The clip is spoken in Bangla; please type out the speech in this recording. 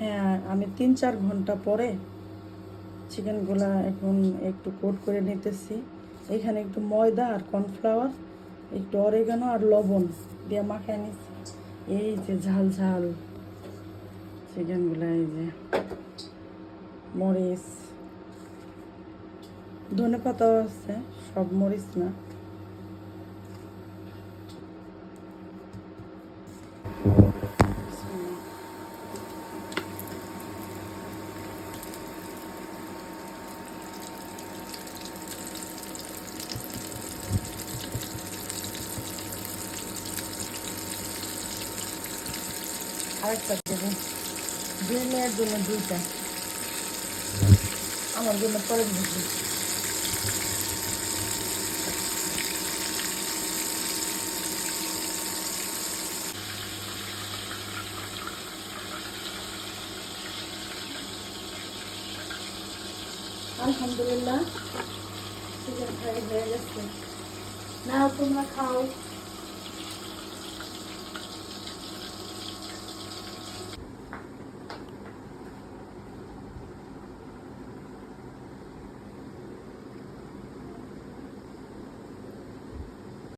হ্যাঁ, আমি 3-4 ঘন্টা পরে চিকেনগুলা এখন একটু কোট করে নিতেছি। এখানে একটু ময়দা আর কর্নফ্লাওয়ার, একটু অরিগানো আর লবণ দিয়ে মাখায় নিচ্ছি। এই যে ঝাল ঝাল চিকেনগুলা, এই যে মরিচ, ধনে পাতাও আছে, সব মরিচ না। আরেকটা দেবো, 2 মেয়ের জন্য 2টা, আমার জন্য পরে দিচ্ছি। আলহামদুলিল্লাহ চিকেন ফ্রাই হয়ে গেছে। না তোমরা খাও।